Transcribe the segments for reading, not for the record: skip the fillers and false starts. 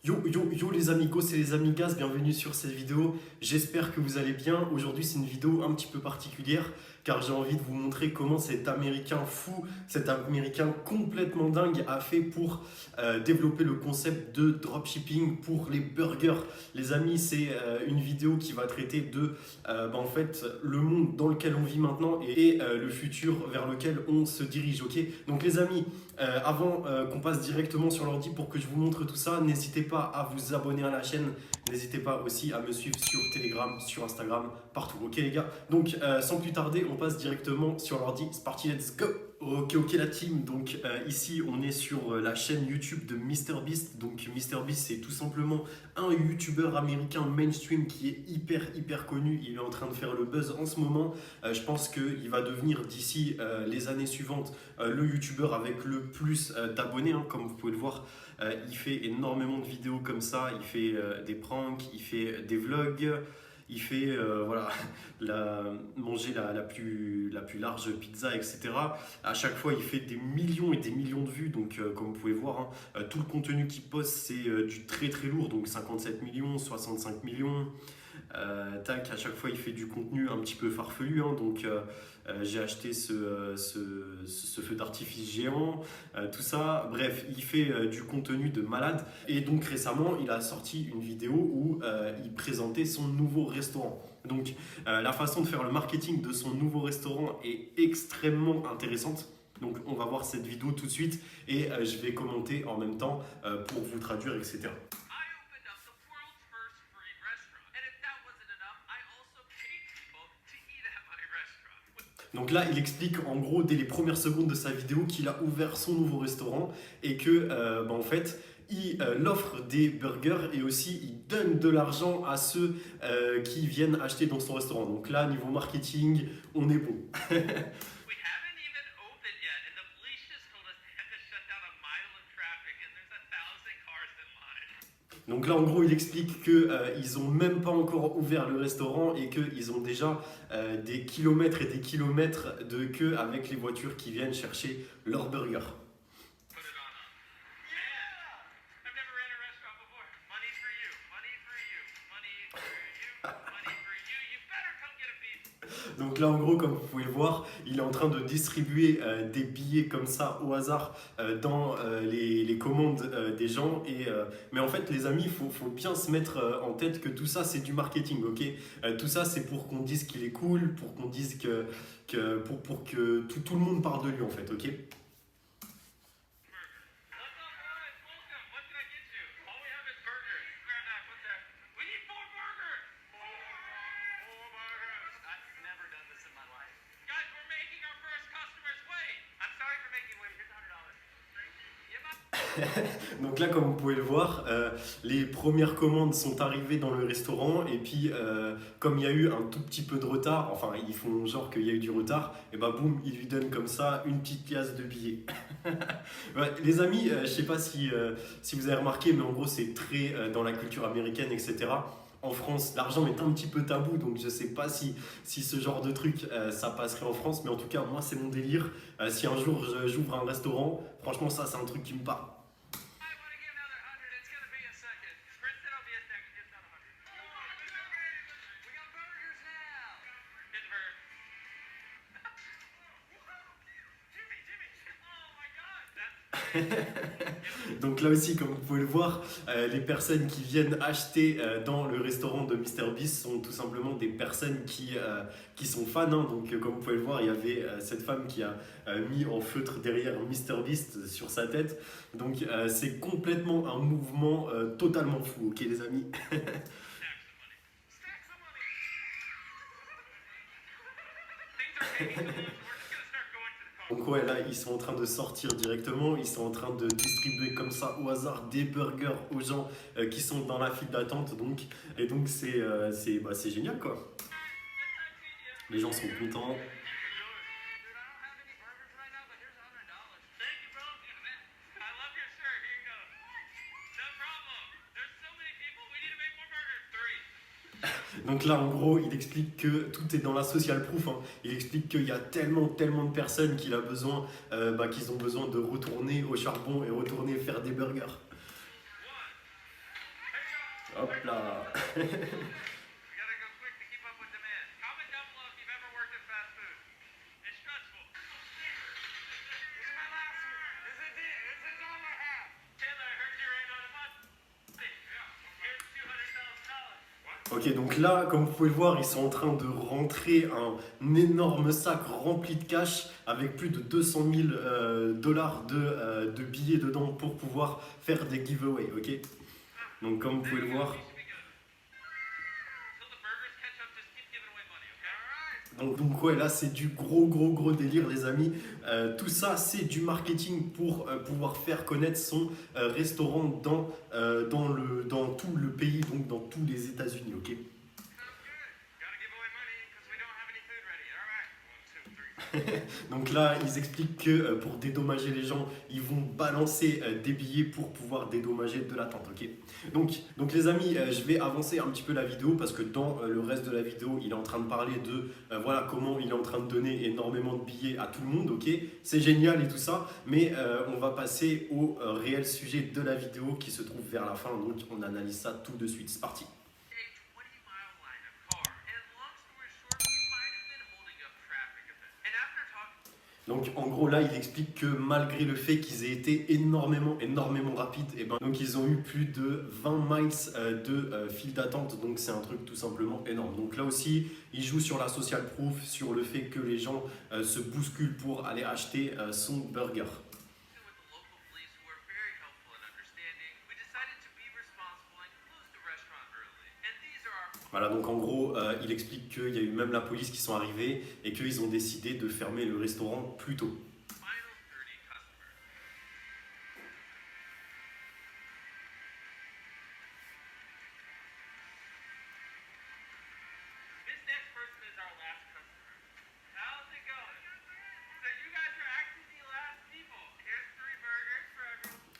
Yo les amigos et les amigas, bienvenue sur cette vidéo. J'espère que vous allez bien. Aujourd'hui c'est une vidéo un petit peu particulière car j'ai envie de vous montrer comment cet américain fou, cet américain complètement dingue a fait pour développer le concept de dropshipping pour les burgers. Les amis, c'est une vidéo qui va traiter de en fait le monde dans lequel on vit maintenant et le futur vers lequel on se dirige. Ok, donc les amis, avant qu'on passe directement sur l'ordi pour que je vous montre tout ça, n'hésitez pas à vous abonner à la chaîne. N'hésitez pas aussi à me suivre sur Telegram, sur Instagram, partout. Ok les gars. Donc sans plus tarder, on passe directement sur l'ordi. C'est parti, let's go. Ok la team. Donc ici on est sur la chaîne YouTube de MrBeast. Donc MrBeast c'est tout simplement un YouTuber américain mainstream qui est hyper connu. Il est en train de faire le buzz en ce moment. Je pense qu'il va devenir d'ici les années suivantes le YouTuber avec le plus d'abonnés, hein, comme vous pouvez le voir. Il fait énormément de vidéos comme ça, il fait des pranks, il fait des vlogs, il fait voilà, manger la plus large pizza, etc. À chaque fois, il fait des millions et des millions de vues, donc comme vous pouvez voir, hein, tout le contenu qu'il poste, c'est du très lourd, donc 57 millions, 65 millions. Tac, à chaque fois il fait du contenu un petit peu farfelu, hein, donc j'ai acheté ce feu d'artifice géant, tout ça, bref, il fait du contenu de malade. Et donc récemment il a sorti une vidéo où il présentait son nouveau restaurant. Donc la façon de faire le marketing de son nouveau restaurant est extrêmement intéressante. Donc on va voir cette vidéo tout de suite et je vais commenter en même temps pour vous traduire, etc. Donc là, il explique en gros dès les premières secondes de sa vidéo qu'il a ouvert son nouveau restaurant et que en fait, il offre des burgers et aussi il donne de l'argent à ceux qui viennent acheter dans son restaurant. Donc là, niveau marketing, on est bon. Donc là, en gros, il explique qu'ils n'ont même pas encore ouvert le restaurant et qu'ils ont déjà des kilomètres et des kilomètres de queue avec les voitures qui viennent chercher leur burger. Donc là, en gros, comme vous pouvez le voir, il est en train de distribuer des billets comme ça au hasard dans les commandes des gens. Mais en fait, les amis, il faut bien se mettre en tête que tout ça, c'est du marketing, ok. Tout ça, c'est pour qu'on dise qu'il est cool, pour qu'on dise pour que tout le monde parle de lui, en fait, ok. Donc là, comme vous pouvez le voir, les premières commandes sont arrivées dans le restaurant et puis comme il y a eu un tout petit peu de retard, enfin ils font genre qu'il y a eu du retard, et bah boum, ils lui donnent comme ça une petite pièce de billets. Ouais, les amis, je sais pas si vous avez remarqué, mais en gros c'est très dans la culture américaine, etc. En France, l'argent est un petit peu tabou, donc je sais pas si ce genre de truc ça passerait en France, mais en tout cas moi c'est mon délire. Si un jour j'ouvre un restaurant, franchement ça c'est un truc qui me parle. Donc là aussi, comme vous pouvez le voir, les personnes qui viennent acheter dans le restaurant de MrBeast sont tout simplement des personnes qui sont fans, hein. Donc comme vous pouvez le voir, il y avait cette femme qui a mis en feutre derrière MrBeast sur sa tête. Donc c'est complètement un mouvement totalement fou, ok les amis. Donc ouais, là, ils sont en train de sortir directement, ils sont en train de distribuer comme ça au hasard des burgers aux gens qui sont dans la file d'attente. Et donc c'est génial quoi. Les gens sont contents. Donc là, en gros, il explique que tout est dans la social proof, hein. Il explique qu'il y a tellement de personnes qu'ils ont besoin de retourner au charbon et retourner faire des burgers. Hop là. Ok, donc là, comme vous pouvez le voir, ils sont en train de rentrer un énorme sac rempli de cash avec plus de 200 000 dollars de billets dedans pour pouvoir faire des giveaways, ok? Donc comme vous pouvez le voir, donc ouais, là c'est du gros délire les amis. Tout ça c'est du marketing pour pouvoir faire connaître son restaurant dans tout le pays, donc dans tous les États-Unis, ok? Donc là, ils expliquent que pour dédommager les gens, ils vont balancer des billets pour pouvoir dédommager de l'attente, ok? Donc les amis, je vais avancer un petit peu la vidéo parce que dans le reste de la vidéo, il est en train de parler de voilà comment il est en train de donner énormément de billets à tout le monde, ok? C'est génial et tout ça, mais on va passer au réel sujet de la vidéo qui se trouve vers la fin, donc on analyse ça tout de suite. C'est parti. Donc en gros là il explique que malgré le fait qu'ils aient été énormément rapides, et ben, donc ils ont eu plus de 20 miles de file d'attente, donc c'est un truc tout simplement énorme. Donc là aussi il joue sur la social proof, sur le fait que les gens se bousculent pour aller acheter son burger. Voilà, donc en gros, il explique qu'il y a eu même la police qui sont arrivés et qu'ils ont décidé de fermer le restaurant plus tôt.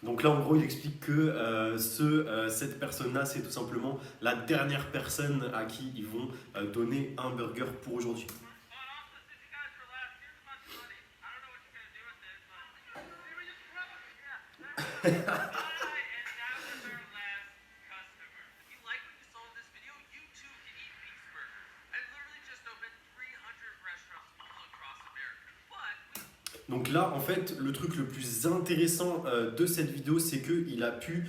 Donc là, en gros, il explique que cette personne-là, c'est tout simplement la dernière personne à qui ils vont donner un burger pour aujourd'hui. Donc là, en fait, le truc le plus intéressant de cette vidéo, c'est qu'il a pu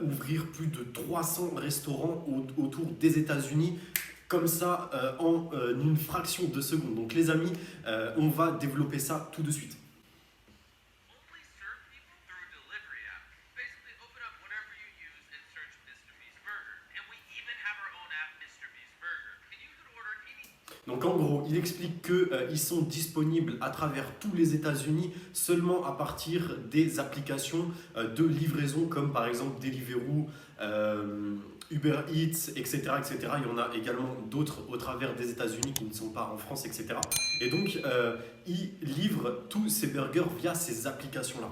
ouvrir plus de 300 restaurants autour des États-Unis, comme ça, en une fraction de seconde. Donc les amis, on va développer ça tout de suite. Donc en gros, il explique qu'ils sont disponibles à travers tous les États-Unis seulement à partir des applications de livraison comme par exemple Deliveroo, Uber Eats, etc., etc. Il y en a également d'autres au travers des États-Unis qui ne sont pas en France, etc. Et donc, ils livrent tous ces burgers via ces applications-là.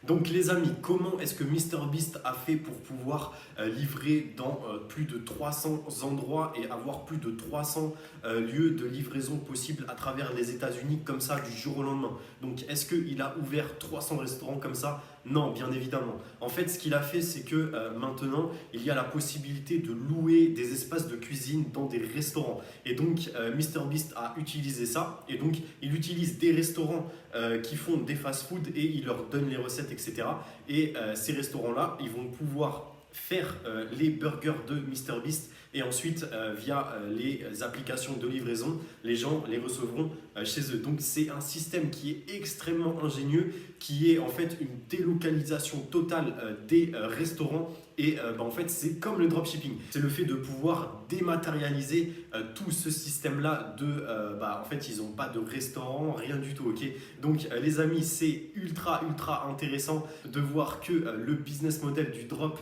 Donc les amis, comment est-ce que MrBeast a fait pour pouvoir livrer dans plus de 300 endroits et avoir plus de 300 lieux de livraison possibles à travers les États-Unis comme ça du jour au lendemain? Donc est-ce qu'il a ouvert 300 restaurants comme ça? Non, bien évidemment. En fait, ce qu'il a fait, c'est que maintenant, il y a la possibilité de louer des espaces de cuisine dans des restaurants. Et donc, MrBeast a utilisé ça. Et donc, il utilise des restaurants qui font des fast-food et il leur donne les recettes, etc. Et ces restaurants-là, ils vont pouvoir faire les burgers de MrBeast et ensuite via les applications de livraison, les gens les recevront chez eux. Donc c'est un système qui est extrêmement ingénieux, qui est en fait une délocalisation totale des restaurants. Et en fait, c'est comme le dropshipping. C'est le fait de pouvoir dématérialiser tout ce système-là de... en fait, ils n'ont pas de restaurant, rien du tout, ok? Donc, les amis, c'est ultra intéressant de voir que le business model du drop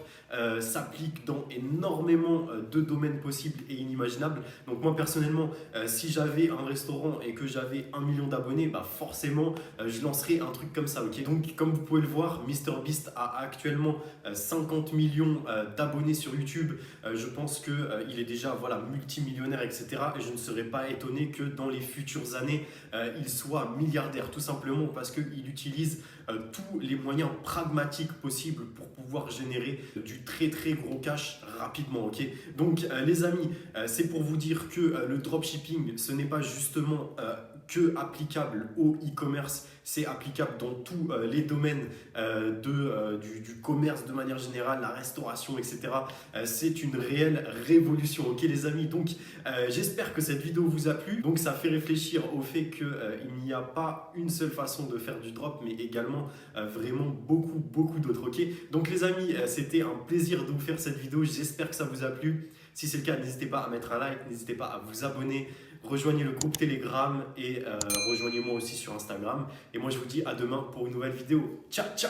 s'applique dans énormément de domaines possibles et inimaginables. Donc, moi, personnellement, si j'avais un restaurant et que j'avais 1 million d'abonnés, forcément, je lancerais un truc comme ça, ok? Donc, comme vous pouvez le voir, MrBeast a actuellement 50 millions d'abonnés sur YouTube. Je pense qu'il est déjà multimillionnaire, etc. Et je ne serais pas étonné que dans les futures années, il soit milliardaire, tout simplement parce qu'il utilise tous les moyens pragmatiques possibles pour pouvoir générer du très très gros cash rapidement. Ok, donc les amis, c'est pour vous dire que le dropshipping, ce n'est pas justement que applicable au e-commerce, c'est applicable dans tous les domaines du commerce de manière générale, la restauration, etc. C'est une réelle révolution, ok les amis. Donc j'espère que cette vidéo vous a plu. Donc ça fait réfléchir au fait qu'il n'y a pas une seule façon de faire du drop, mais également vraiment beaucoup d'autres, ok. Donc les amis, c'était un plaisir de vous faire cette vidéo, j'espère que ça vous a plu. Si c'est le cas, n'hésitez pas à mettre un like, n'hésitez pas à vous abonner, rejoignez le groupe Telegram et rejoignez-moi aussi sur Instagram. Et moi, je vous dis à demain pour une nouvelle vidéo. Ciao, ciao!